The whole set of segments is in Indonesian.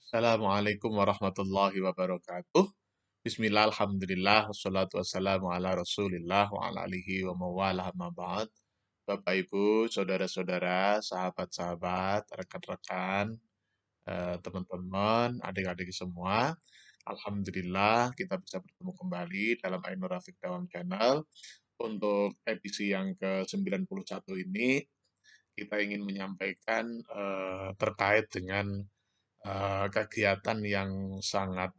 Assalamualaikum warahmatullahi wabarakatuh. Bismillah, alhamdulillah, wassalatu wassalamu ala rasulillah wa ala alihi wa mawalah amma ba'd. Bapak Ibu, saudara-saudara, sahabat-sahabat, rekan-rekan, teman-teman, adik-adik semua. Alhamdulillah kita bisa bertemu kembali dalam Ainur Rafiq Dawam Channel. Untuk edisi yang ke-91 ini, kita ingin menyampaikan terkait dengan kegiatan yang sangat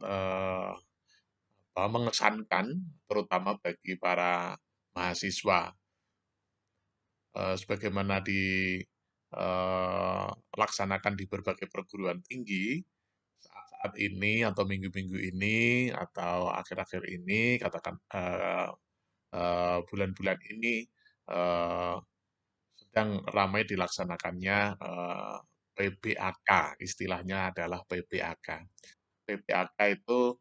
mengesankan, terutama bagi para mahasiswa. Sebagaimana dilaksanakan di berbagai perguruan tinggi saat ini atau minggu-minggu ini atau akhir-akhir ini, katakan bulan-bulan ini eh, sedang ramai dilaksanakannya PBAK, istilahnya adalah PBAK. PPAK itu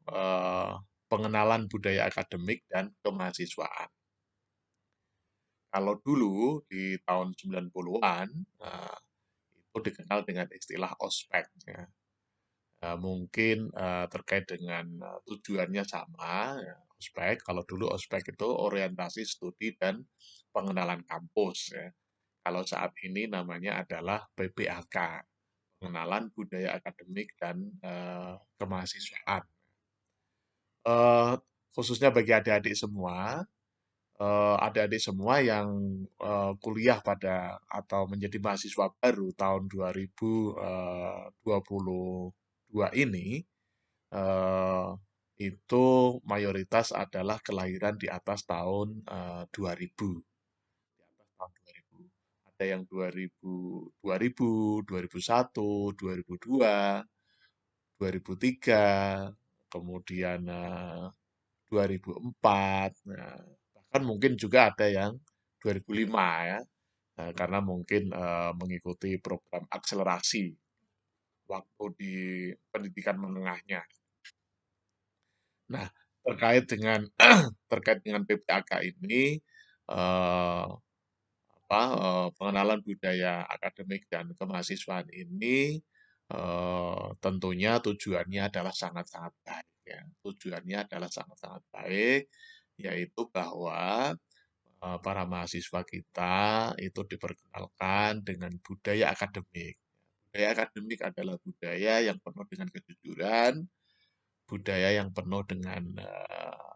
pengenalan budaya akademik dan kemahasiswaan. Kalau dulu di tahun 90-an itu dikenal dengan istilah ospek ya. Mungkin terkait dengan tujuannya sama ya, ospek. Kalau dulu ospek itu orientasi studi dan pengenalan kampus ya. Kalau saat ini namanya adalah PBAK, pengenalan budaya akademik dan kemahasiswaan. eh, Khususnya bagi adik-adik semua, adik-adik semua yang kuliah pada atau menjadi mahasiswa baru tahun 2022 ini, eh, itu mayoritas adalah kelahiran di atas tahun 2000. Di atas tahun 2000. Ada yang 2000, 2000, 2001, 2002, 2003, kemudian 2004, nah, bahkan mungkin juga ada yang 2005 ya, karena mungkin mengikuti program akselerasi waktu di pendidikan menengahnya. Nah, terkait dengan terkait dengan PPAK ini, eh, pengenalan budaya akademik dan kemahasiswaan ini tentunya tujuannya adalah sangat-sangat baik ya. Tujuannya adalah sangat-sangat baik, yaitu bahwa para mahasiswa kita itu diperkenalkan dengan budaya akademik. Budaya akademik adalah budaya yang penuh dengan kejujuran, budaya yang penuh dengan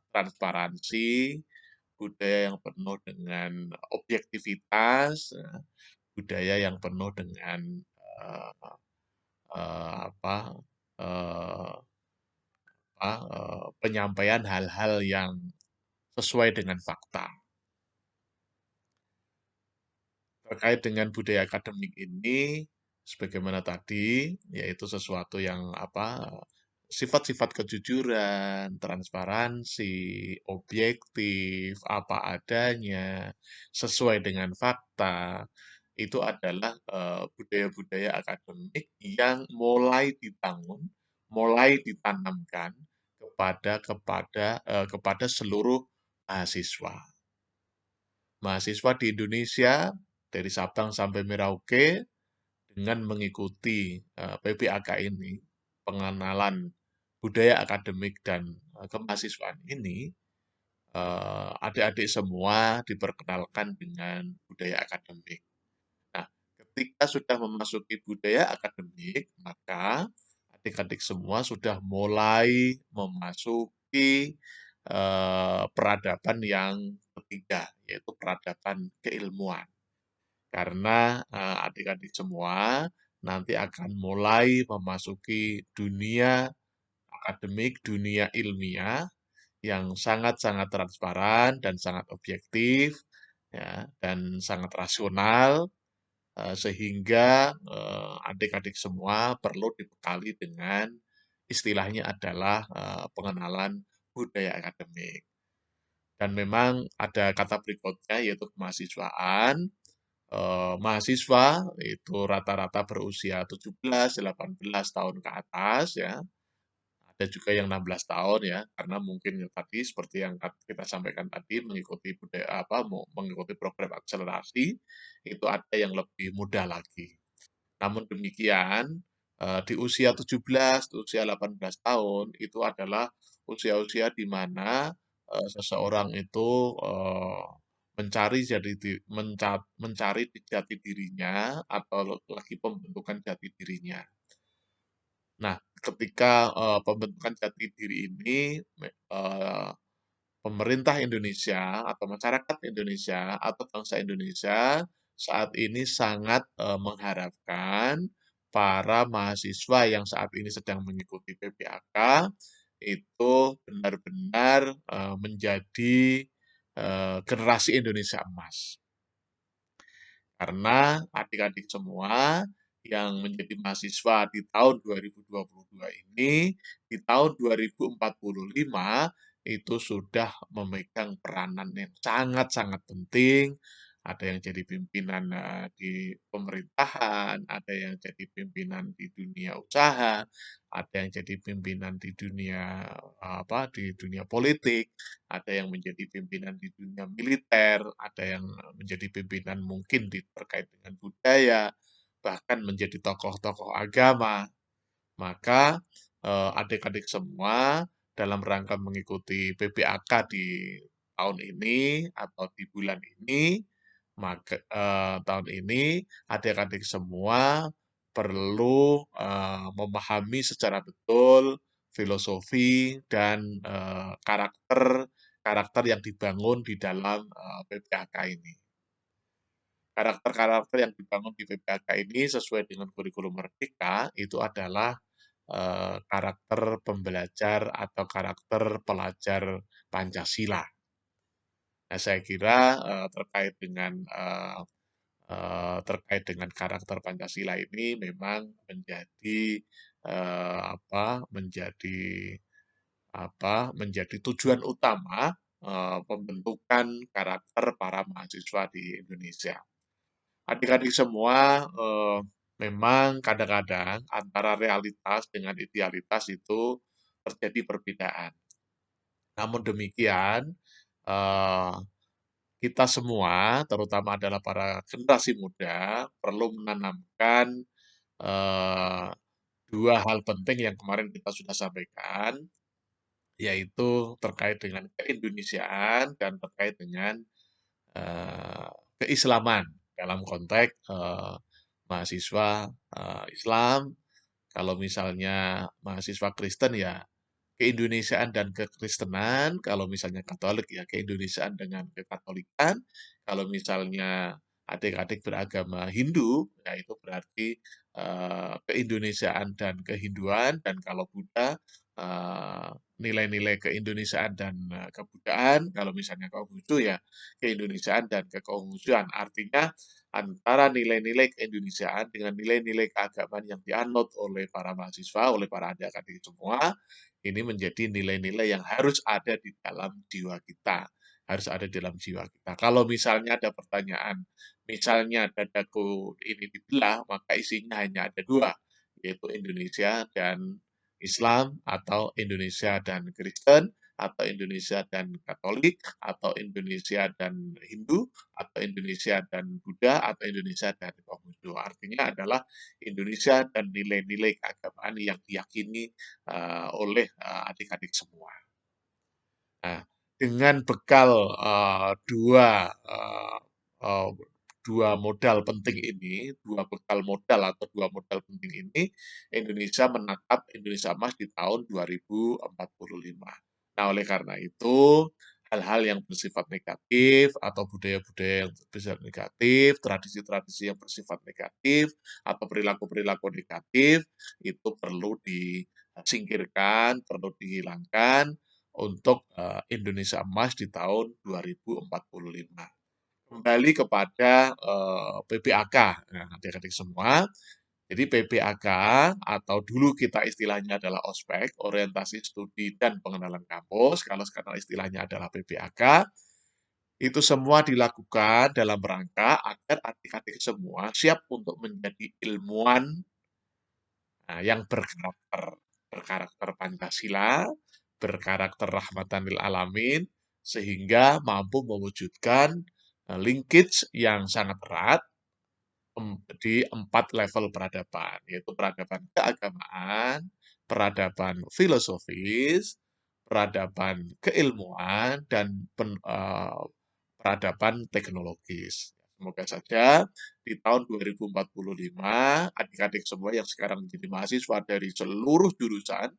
transparansi, budaya yang penuh dengan objektivitas, budaya yang penuh dengan eh, apa eh, penyampaian hal-hal yang sesuai dengan fakta. Terkait dengan budaya akademik ini, sebagaimana tadi, yaitu sesuatu yang sifat-sifat kejujuran, transparansi, objektif, apa adanya, sesuai dengan fakta, itu adalah budaya-budaya akademik yang mulai dibangun, mulai ditanamkan kepada seluruh mahasiswa. Mahasiswa di Indonesia dari Sabang sampai Merauke dengan mengikuti PPAK ini, pengenalan budaya akademik dan kemahasiswaan ini, adik-adik semua diperkenalkan dengan budaya akademik. Nah, ketika sudah memasuki budaya akademik, maka adik-adik semua sudah mulai memasuki peradaban yang ketiga, yaitu peradaban keilmuan. Karena adik-adik semua nanti akan mulai memasuki dunia akademik, dunia ilmiah yang sangat-sangat transparan dan sangat objektif, ya, dan sangat rasional, sehingga adik-adik semua perlu dibekali dengan istilahnya adalah pengenalan budaya akademik. Dan memang ada kata berikutnya yaitu kemahasiswaan. Mahasiswa itu rata-rata berusia 17, 18 tahun ke atas ya. Ada juga yang 16 tahun ya, karena mungkin ya tadi seperti yang kita sampaikan tadi mengikuti budaya mengikuti program akselerasi itu ada yang lebih muda lagi. Namun demikian, Di usia 17, usia 18 tahun, itu adalah usia-usia di mana, seseorang itu, mencari jadi mencari jati dirinya atau lagi pembentukan jati dirinya. Nah, ketika, pembentukan jati diri ini pemerintah Indonesia atau masyarakat Indonesia atau bangsa Indonesia saat ini sangat, mengharapkan para mahasiswa yang saat ini sedang mengikuti PPAK itu benar-benar, menjadi, generasi Indonesia emas. Karena adik-adik semua yang menjadi mahasiswa di tahun 2022 ini, di tahun 2045 itu sudah memegang peranan yang sangat-sangat penting. Ada yang jadi pimpinan di pemerintahan, ada yang jadi pimpinan di dunia usaha, ada yang jadi pimpinan di dunia di dunia politik, ada yang menjadi pimpinan di dunia militer, ada yang menjadi pimpinan mungkin terkait dengan budaya, bahkan menjadi tokoh-tokoh agama. Maka adik-adik semua dalam rangka mengikuti PPAK di tahun ini atau di bulan ini, maka tahun ini adik-adik semua perlu memahami secara betul filosofi dan karakter karakter yang dibangun di dalam PPAK ini. Karakter-karakter yang dibangun di PPAK ini sesuai dengan kurikulum Merdeka itu adalah karakter pembelajar atau karakter pelajar Pancasila. Nah, saya kira terkait dengan karakter Pancasila ini memang menjadi menjadi tujuan utama pembentukan karakter para mahasiswa di Indonesia. Adik-adik semua memang kadang-kadang antara realitas dengan idealitas itu terjadi perbedaan. Namun demikian, eh, kita semua, terutama adalah para generasi muda, perlu menanamkan eh, dua hal penting yang kemarin kita sudah sampaikan, yaitu terkait dengan keindonesiaan dan terkait dengan eh, keislaman dalam konteks mahasiswa Islam. Kalau misalnya mahasiswa Kristen ya keindonesiaan dan kekristenan, kalau misalnya Katolik ya keindonesiaan dengan kekatolikan, kalau misalnya adik-adik beragama Hindu, ya itu berarti keindonesiaan dan kehinduan, dan kalau Buddha nilai-nilai keindonesiaan dan kebudayaan, kalau misalnya Konghucu ya keindonesiaan dan kekonghucuan. Artinya antara nilai-nilai keindonesiaan dengan nilai-nilai keagamaan yang dianut oleh para mahasiswa, oleh para adik-adik semua, ini menjadi nilai-nilai yang harus ada di dalam jiwa kita. Harus ada di dalam jiwa kita. Kalau misalnya ada pertanyaan, misalnya dadaku ini dibelah, maka isinya hanya ada dua, yaitu Indonesia dan Islam, atau Indonesia dan Kristen, atau Indonesia dan Katolik, atau Indonesia dan Hindu, atau Indonesia dan Buddha, atau Indonesia dan Konghucu. Artinya adalah Indonesia dan nilai-nilai keagamaan yang diyakini oleh adik-adik semua. Nah, dengan bekal eh, eh, dua modal penting ini, dua bekal modal atau dua modal penting ini, Indonesia menatap Indonesia Emas di tahun 2045. Nah, oleh karena itu, hal-hal yang bersifat negatif atau budaya-budaya yang bersifat negatif, tradisi-tradisi yang bersifat negatif, atau perilaku-perilaku negatif, itu perlu disingkirkan, perlu dihilangkan untuk Indonesia Emas di tahun 2045. Kembali kepada PPAK, nah, adik-adik semua. Jadi PPAK atau dulu kita istilahnya adalah ospek, orientasi studi dan pengenalan kampus, kalau sekarang istilahnya adalah PPAK, itu semua dilakukan dalam rangka agar adik-adik semua siap untuk menjadi ilmuwan yang berkarakter Pancasila, berkarakter rahmatan lil alamin, sehingga mampu mewujudkan linkage yang sangat erat di 4 level peradaban, yaitu peradaban keagamaan, peradaban filosofis, peradaban keilmuan, dan peradaban teknologis. Semoga saja di tahun 2045, adik-adik semua yang sekarang menjadi mahasiswa dari seluruh jurusan,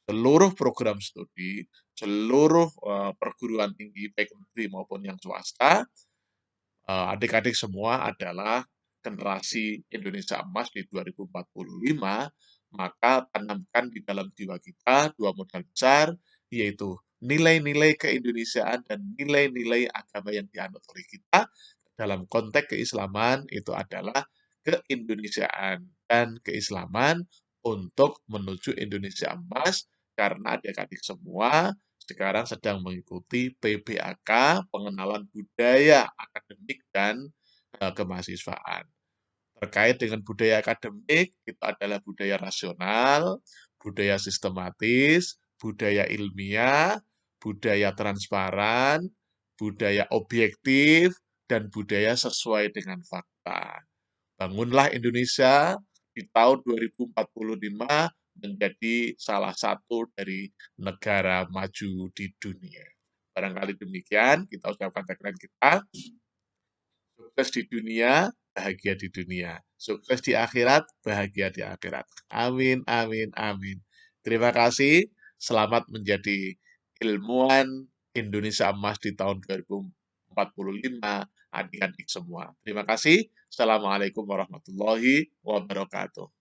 seluruh program studi, seluruh perguruan tinggi, baik negeri maupun yang swasta, adik-adik semua adalah generasi Indonesia Emas di 2045, maka tanamkan di dalam jiwa kita dua modal besar, yaitu nilai-nilai keindonesiaan dan nilai-nilai agama yang dianut oleh kita. Dalam konteks keislaman itu adalah keindonesiaan dan keislaman untuk menuju Indonesia Emas, karena adik-adik semua sekarang sedang mengikuti PBAK, pengenalan budaya akademik dan kemahasiswaan. Terkait dengan budaya akademik, itu adalah budaya rasional, budaya sistematis, budaya ilmiah, budaya transparan, budaya objektif, dan budaya sesuai dengan fakta. Bangunlah Indonesia di tahun 2045 menjadi salah satu dari negara maju di dunia. Barangkali demikian, kita ucapkan tagline kita, sukses di dunia, bahagia di dunia. Sukses di akhirat, bahagia di akhirat. Amin, amin, amin. Terima kasih, selamat menjadi ilmuwan Indonesia Emas di tahun 2045, adik-adik semua. Terima kasih. Assalamualaikum warahmatullahi wabarakatuh.